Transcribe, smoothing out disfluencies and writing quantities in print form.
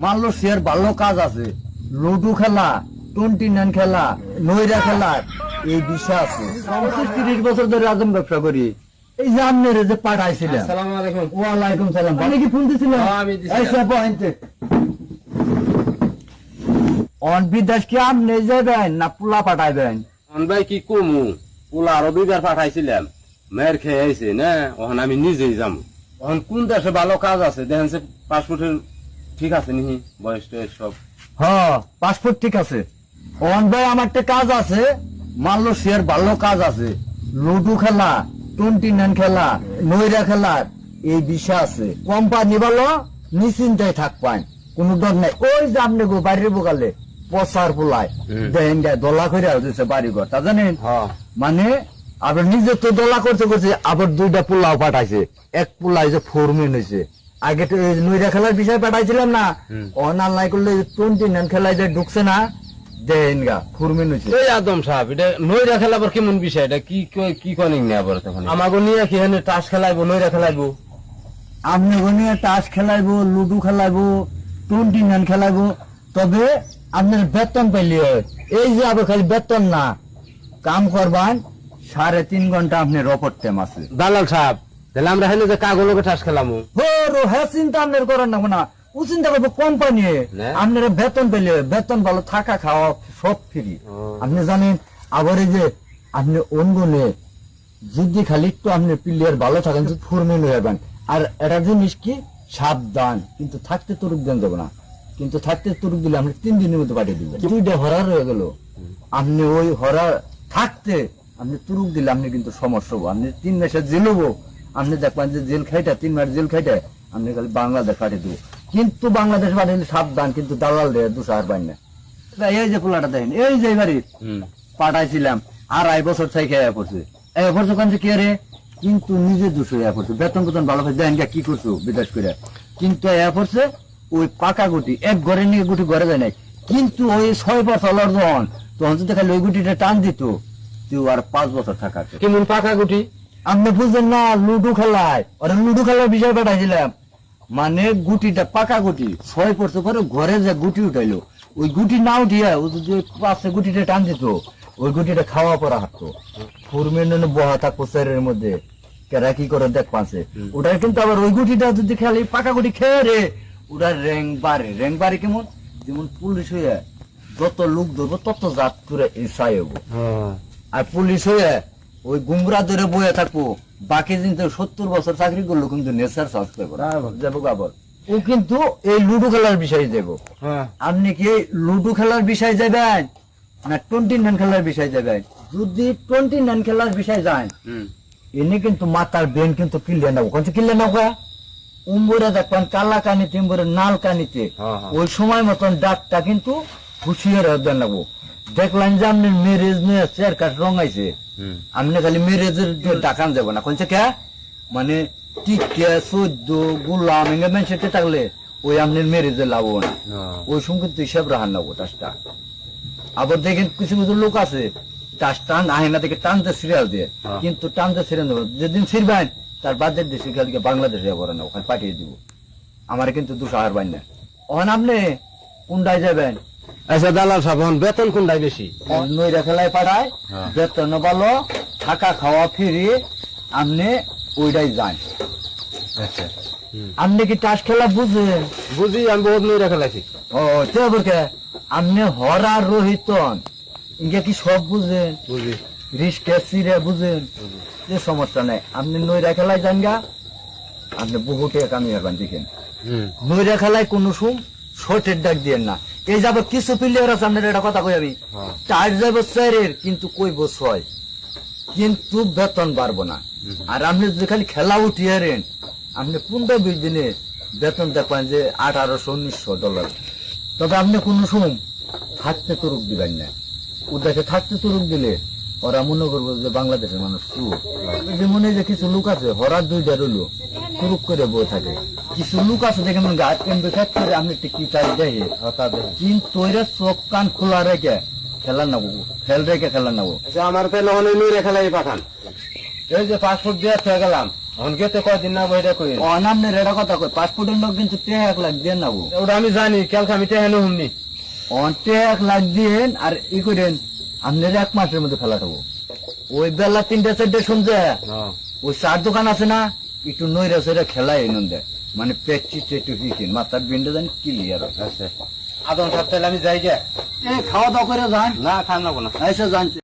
মালয়েশিয়ার ভালো কাজ আছে, লুডু খেলা, 29 খেলা, নৈরা খেলা, এই বিষয় আছে। 30 বছর ধরে আজম ব্যবসা করি। এই যে আপনার যে পাঠাইছিলাম। আসসালামু আলাইকুম। ওয়ালাইকুম সালাম। আপনি কি ফোন দিছিলেন? আমি দিছিলাম। অন বিদেশ কি আপনি যাবেন না পোলা পাঠাইবেন? ভাই কি কমু, পোলা আরো 2 বার পাঠাইছিলাম, মেয়ের খেয়ে আইছে না, ওখান আমি নিজেই যাম। ওখান কোন দেশে ভালো কাজ আছে দেখেন, পাসপোর্টের ঠিক আছে নি, বয়স টয়স সব? হ্যাঁ, পাসপোর্ট ঠিক আছে। অন ভাই আমার একটা কাজ আছে, মালয়েশিয়ার ভালো কাজ আছে, লুডু খেলা, 29 খেলা, নৈরা খেলার এই বিষয় আছে। কোম্পানি ভালো, নিশ্চিন্তায় থাকবেন, কোনো ডর নাই। ওই যে আপনি গো বাড়ির বোকালে পচার পোলায় দেখেন দোলা করে দিচ্ছে বাড়ি ঘর, তা জানেন? মানে আবার নিজে তো দোলা করতে করছে, আবার 2টা পোলাও পাঠাইছে। এক পোলাই যে ফোরম্যান হয়েছে। আগে তো নৈরা খেলার বিষয় পাঠাইছিলাম না, অনালাই করলে 29 খেলায় যে ঢুকছে না, দেন গা ফোরম্যান হয়েছে। এই আদম সাহেব, এটা নৈরা খেলাবার কেমন বিষয়? এটা কি করেন না আবার তখন? আমাকে নিয়ে কি এখানে তাস খেলাইবো, নৈরা খেলাইবো? আপনি নিয়ে তাস খেলাইবো, লুডু খেলাইবো, 29 খেলাইবো, তবে আপনার বেতন পাইলে হয়। এই যে আবার খালি বেতন না, কাম করবান 3.5 ঘন্টা আপনার অপর টাইম আছে। দালাল সাহেব, তাহলে আমরা হেলে যে কাগজকে তাস খেলামো? হ্যাঁ, চিন্তা আপনার করেন না না, ও চিন্তা করবো কোম্পানি। আপনার বেতন পেলে, বেতন ভালো, থাকা খাওয়া সব ফ্রি। আপনি জানেন আবার এই যে আপনি অঙ্গনে যদি খালি একটু আপনি প্লেয়ার ভালো থাকেন, ফোরম্যান হয়ে যাবেন। আর একটা জিনিস কি, সাবধান, কিন্তু থাকতে তুরুক দেন যাবে না, কিন্তু থাকতে তুরুক দিলে আপনি 3 দিনের মধ্যে পাঠিয়ে দিবেন। 2টা হরার হয়ে গেল, আপনি ওই হরা থাকতে আপনি তুরুক দিলে আপনি কিন্তু সমস্যা হবো। আপনি 3 মাসে জেল হবো, আপনি দেখবেন যে জেল খাইটা 3 মাস জেল খাইটা আপনি খালি বাংলাদেশ পাঠিয়ে দেবো। কিন্তু বাংলাদেশ পাঠিয়ে সাবধান, কিন্তু দালাল দেয় 200 আর পাই না। এই যে পোলাটা দেখেন, এই যে বাড়ি পাঠাইছিলাম, 2.5 বছর থেকে পড়ছে। পড়ছে কোন কে রে, কিন্তু নিজে 200 পড়ছে, বেতন বেতন ভালো পাই, দেখেন কি করছো বিদেশ করে। কিন্তু পড়ছে ওই পাকা গুটি, এক ঘরে নিয়ে গুটি ঘরে যায় নাই, কিন্তু ওই 6 বছর যখন তখন যদি খালি ওই গুটিটা টান দিত, তুই আর 5 বছর থাকা। কেমন পাকা গুটি? আপনি বুঝলেন না, লুডু খেলায়, ওরা লুডু খেলার বিষয় পাঠাইছিলাম। মানে গুটিটা পাকা গুটি, 6 পড়ছে পরে ঘরে যে গুটি উঠাইলো, ওই গুটি না উঠিয়া ও যদি পাশে গুটিটা টান দিত, ওই গুটিটা খাওয়া পড়া হাঁটতো। ফোরম্যান বহা থাকতো চেয়ারের মধ্যে, কেরা কি করে দেখ পাচ্ছে ওটার। কিন্তু আবার ওই গুটিটা যদি খেলে, পাকা গুটি খেয়ে রে, ওটার র্যাঙ্ক বাড়ে কেমন, যেমন পুলিশ হয়ে যত লোক ধরবো তত জাত করে এসাই হবো। আর পুলিশ হয়ে ওই গুমরা ধরে বয়ে থাকবো, বাকি কিন্তু 70 বছর চাকরি করলো, কিন্তু নেশার চাষ করবো যাবো আবার। ও কিন্তু এই লুডু খেলার বিষয়ে যাবো। আপনি কি লুডু খেলার বিষয় যাবেন না 29 খেলার বিষয় যাবেন? যদি 29 খেলার বিষয় যায়, এনে কিন্তু মাথার বেন কিন্তু কিনলে নেবো, কোন কিনলে নেবো, উম্বরে দেখবেন কালা কানিতে, উম্বরে নাল কানিতে, ওই সময় মতন ডাকটা কিন্তু হুশিয়ার দেন নেবো। দেখলেন যে আপনি মেরেজ নিয়ে চেয়ার কাঠ রঙাইছে, আপনি খালি মেরেজের ডাকান যাবো না, কোনছে কে মানে টিকা 14 গোলাম এঙ্গেমেন্ট সেটা থাকলে ওই আপনার মেরেজে লাভো না, ওই সঙ্গে কিন্তু হিসাব রাহান নেবো টাসটা। আবার দেখেন কিছু কিছু লোক আছে টাস টান আহেনা থেকে টানতে সিরিয়াল দিয়ে, কিন্তু টানতে সিরিয়াল দেবো, যেদিন ছিড়বেন তার বাদের দেশে বাংলাদেশে যাবো না, ওখানে পাঠিয়ে দিব। আমার কিন্তু 200 আর বাইন না। ওখানে আপনি কোনটায় যাবেন? আচ্ছা দালাল সাহেব, বেতন কোনটাই বেশি? নৈরা খেলায় পাঠায়, বেতন ভালো, থাকা খাওয়া ফ্রি, আপনি ওইটাই যান। আচ্ছা, আপনি কি টাস খেলা বুঝেন? বুঝি, আমি বহুত নৈরা খেলাইছি। ও কে আপনি হরা রোহিতন ইঙ্গে কি সব বুঝেন? বুঝি। রিস্কে সিরে বুঝেন? যে সমস্যা নাই, আপনি নৈরা খেলায় যান গা, আপনি বহুটে কামি হবেন। দেখেন নৈরা খেলায় কোনো শর্টের ডাক দিয়ে না। এই যাবো কিছু প্লেয়ার আছে, আপনার একটা কথা কই আমি, টাইট যাবো 4 কিন্তু কইব 6, কিন্তু বেতন বাড়বো না। আর আপনি যদি খালি খেলা উঠিয়ারেন, আপনি 15-20 দিনে বেতন দেখবেন যে $1800-1900। তবে আপনি কোনো থাকতে তুরুক দিবেন না, ওদেরকে থাকতে তুরুক দিলে ওরা মনে করবো যে বাংলাদেশের মানুষ চুর। যে মনে যে কিছু লোক আছে হরার 2টা রইলো তুরুক করে বয়ে থাকে, কিছু লোক আছে দেখে মনে গাছ কেমবে খেত করে আপনি কি চাই দেখে, কিন্তু ওইরা চোখ কান খোলা রেখে খেলা নেবো, খেলা নেবো। আমার তাহলে নৈরা খেলাই পাঠান। এই যে পাসপোর্ট দিয়ে গেলাম, এখন গেতে কয়দিন না বইটা কই অনামনের এটা কথা কই পাসপোর্টের লোক কিন্তু 1 লাখ দিয়ে নাবো ওটা আমি জানি কালকে আমি টেহানো হুমনি অন্তে 1 লাখ দিন আর ই করেন আপনার 1 মাসের মধ্যে ফেলা দেবো ওই বেলা 3-4 শুনছে ওই চার দোকান আছে না একটু নইরা সইরা খেলায় এনন দেয় মানে প্র্যাকটিস একটু শিখেন মাথার বিন্ডে জানি ক্লিয়ার আচ্ছা আদন সপ্তাহে আমি যাই গে খাওয়া দাওয়া করে যান না খান না এসে জানছে